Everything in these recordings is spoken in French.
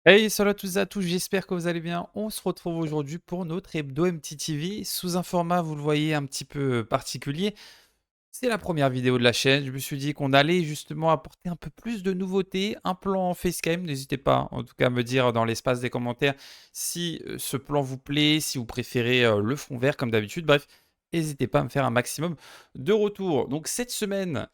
Hey, salut à tous et à tous, j'espère que vous allez bien. On se retrouve aujourd'hui pour notre hebdo MTTV sous un format, vous le voyez, un petit peu particulier. C'est la première vidéo de la chaîne. Je me suis dit qu'on allait justement apporter un peu plus de nouveautés, un plan facecam. N'hésitez pas, en tout cas, à me dire dans l'espace des commentaires si ce plan vous plaît, si vous préférez le fond vert comme d'habitude. Bref, n'hésitez pas à me faire un maximum de retours. Donc cette semaine,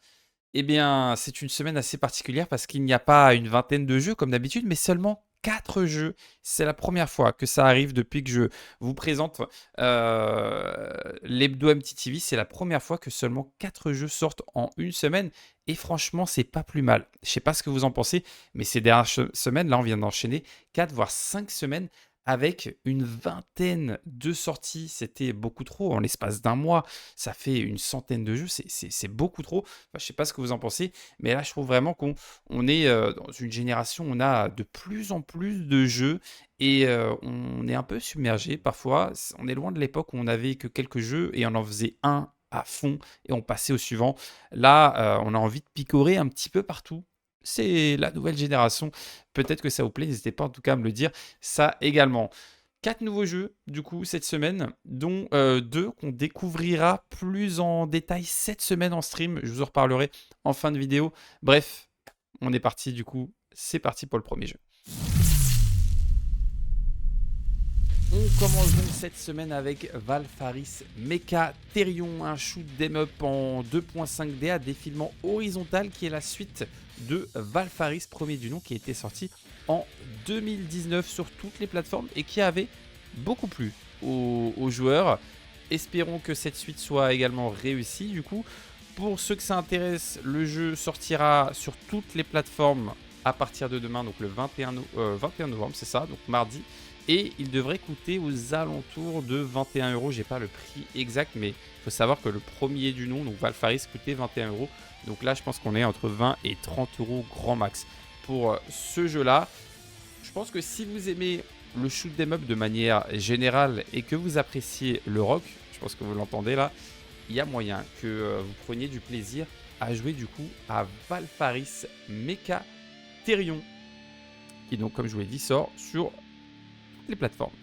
eh bien, c'est une semaine assez particulière parce qu'il n'y a pas une vingtaine de jeux comme d'habitude, mais seulement 4 jeux. C'est la première fois que ça arrive depuis que je vous présente l'hebdo MTTV. C'est la première fois que seulement 4 jeux sortent en une semaine. Et franchement, c'est pas plus mal. Je sais pas ce que vous en pensez, mais ces dernières semaines, là, on vient d'enchaîner 4 voire 5 semaines avec une vingtaine de sorties. C'était beaucoup trop en l'espace d'un mois. Ça fait une centaine de jeux. C'est beaucoup trop. Enfin, je sais pas ce que vous en pensez, mais là, je trouve vraiment qu'on est dans une génération, on a de plus en plus de jeux et on est un peu submergé parfois. On est loin de l'époque où on avait que quelques jeux et on en faisait un à fond et on passait au suivant. Là, on a envie de picorer un petit peu partout. C'est la nouvelle génération. Peut-être que ça vous plaît. N'hésitez pas en tout cas à me le dire. Ça également. 4 nouveaux jeux, du coup, cette semaine, dont 2 qu'on découvrira plus en détail cette semaine en stream. Je vous en reparlerai en fin de vidéo. Bref, on est parti, du coup, c'est parti pour le premier jeu. On commence donc cette semaine avec Valfaris Mecha Therion, un shoot 'em up en 2.5D à défilement horizontal qui est la suite de Valfaris, premier du nom, qui a été sorti en 2019 sur toutes les plateformes et qui avait beaucoup plu aux joueurs. Espérons que cette suite soit également réussie. Du coup, pour ceux que ça intéresse, le jeu sortira sur toutes les plateformes à partir de demain, donc le 21 novembre, c'est ça, donc mardi. Et il devrait coûter aux alentours de 21 euros. J'ai pas le prix exact, mais il faut savoir que le premier du nom, donc Valfaris, coûtait 21 euros. Donc là, je pense qu'on est entre 20 et 30 euros grand max pour ce jeu-là. Je pense que si vous aimez le shoot 'em up de manière générale et que vous appréciez le rock, je pense que vous l'entendez là, il y a moyen que vous preniez du plaisir à jouer du coup à Valfaris Mecha Therion, qui donc, comme je vous l'ai dit, sort sur les plateformes.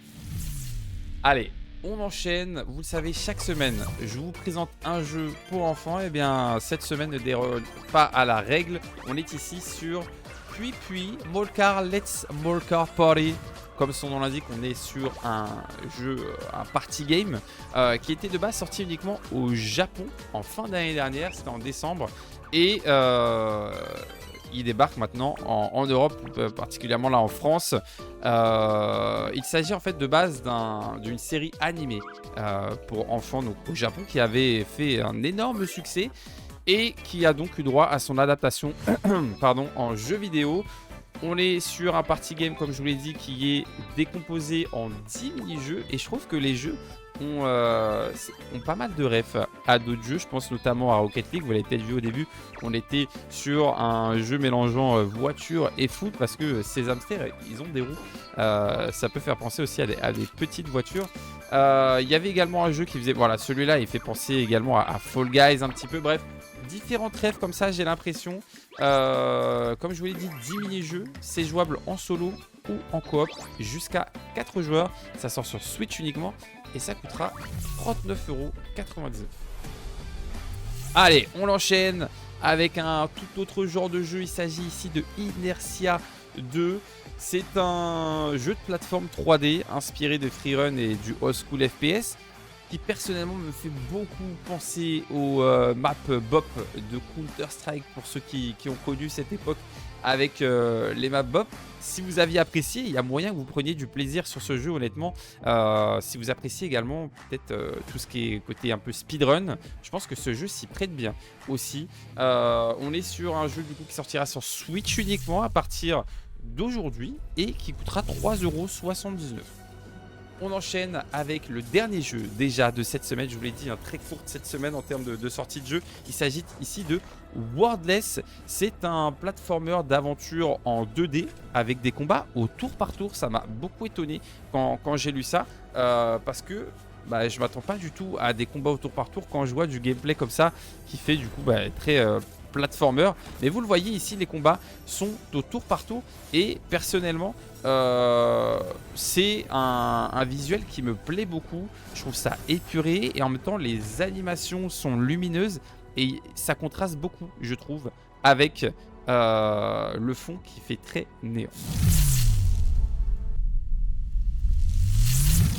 Allez, on enchaîne. Vous le savez, chaque semaine, je vous présente un jeu pour enfants. Et bien, cette semaine ne déroge pas à la règle. On est ici sur Puis Molcar Let's Molcar Party. Comme son nom l'indique, on est sur un jeu, un party game, qui était de base sorti uniquement au Japon en fin d'année dernière, c'était en décembre. Et il débarque maintenant en Europe, particulièrement là en France. Il s'agit en fait de base d'une série animée pour enfants donc, au Japon qui avait fait un énorme succès et qui a donc eu droit à son adaptation pardon, en jeu vidéo. On est sur un party game, comme je vous l'ai dit, qui est décomposé en 10 mini-jeux. Et je trouve que les jeux ont pas mal de refs à d'autres jeux. Je pense notamment à Rocket League. Vous l'avez peut-être vu au début. On était sur un jeu mélangeant voiture et foot parce que ces hamsters, ils ont des roues. Ça peut faire penser aussi à des petites voitures. Il y avait également un jeu qui faisait... Voilà, celui-là, il fait penser également à Fall Guys un petit peu. Bref, différentes rêves comme ça, j'ai l'impression. Comme je vous l'ai dit, 10 mini-jeux. C'est jouable en solo ou en coop jusqu'à 4 joueurs. Ça sort sur Switch uniquement et ça coûtera 39,99 €. Allez, on l'enchaîne avec un tout autre genre de jeu. Il s'agit ici de Inertia 2. C'est un jeu de plateforme 3D inspiré de Freerun et du old school FPS qui personnellement me fait beaucoup penser aux maps BOP de Counter-Strike pour ceux qui ont connu cette époque avec les maps BOP. Si vous aviez apprécié, il y a moyen que vous preniez du plaisir sur ce jeu honnêtement. Si vous appréciez également peut-être tout ce qui est côté un peu speedrun, je pense que ce jeu s'y prête bien aussi. On est sur un jeu du coup qui sortira sur Switch uniquement à partir d'aujourd'hui et qui coûtera 3,79 €. On enchaîne avec le dernier jeu déjà de cette semaine. Je vous l'ai dit, très courte cette semaine en termes de sortie de jeu. Il s'agit ici de Wordless. C'est un platformer d'aventure en 2D avec des combats au tour par tour. Ça m'a beaucoup étonné quand j'ai lu ça parce que je m'attends pas du tout à des combats au tour par tour quand je vois du gameplay comme ça qui fait du coup très platformer. Mais vous le voyez ici, les combats sont au tour par tour et personnellement c'est un visuel qui me plaît beaucoup. Je trouve ça épuré et en même temps les animations sont lumineuses et ça contraste beaucoup, je trouve, avec le fond qui fait très néon.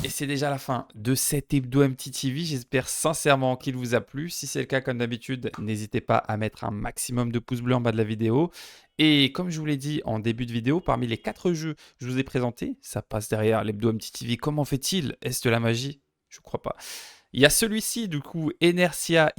Et c'est déjà la fin de cet hebdo MTTV. J'espère sincèrement qu'il vous a plu. Si c'est le cas, comme d'habitude, n'hésitez pas à mettre un maximum de pouces bleus en bas de la vidéo. Et comme je vous l'ai dit en début de vidéo, parmi les 4 jeux que je vous ai présentés, ça passe derrière l'hebdo MTTV. Comment fait-il? Est-ce de la magie? Je crois pas. Il y a celui-ci, du coup, Inertia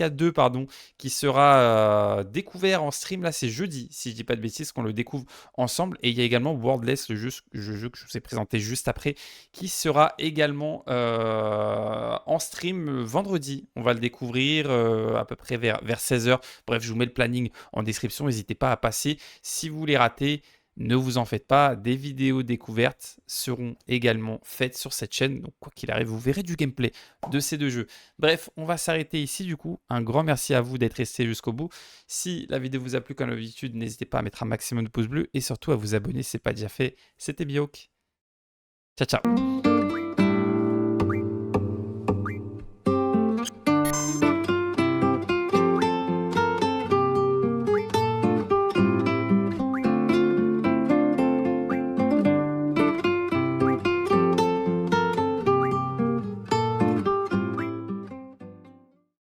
2, pardon, qui sera découvert en stream. Là, c'est jeudi, si je dis pas de bêtises, qu'on le découvre ensemble. Et il y a également Worldless, le jeu que je vous ai présenté juste après, qui sera également en stream vendredi. On va le découvrir à peu près vers 16h. Bref, je vous mets le planning en description. N'hésitez pas à passer. Si vous les ratez, ne vous en faites pas, des vidéos découvertes seront également faites sur cette chaîne. Donc quoi qu'il arrive, vous verrez du gameplay de ces 2 jeux. Bref, on va s'arrêter ici du coup. Un grand merci à vous d'être resté jusqu'au bout. Si la vidéo vous a plu comme d'habitude, n'hésitez pas à mettre un maximum de pouces bleus et surtout à vous abonner si ce n'est pas déjà fait. C'était Bihawk. Ciao, ciao.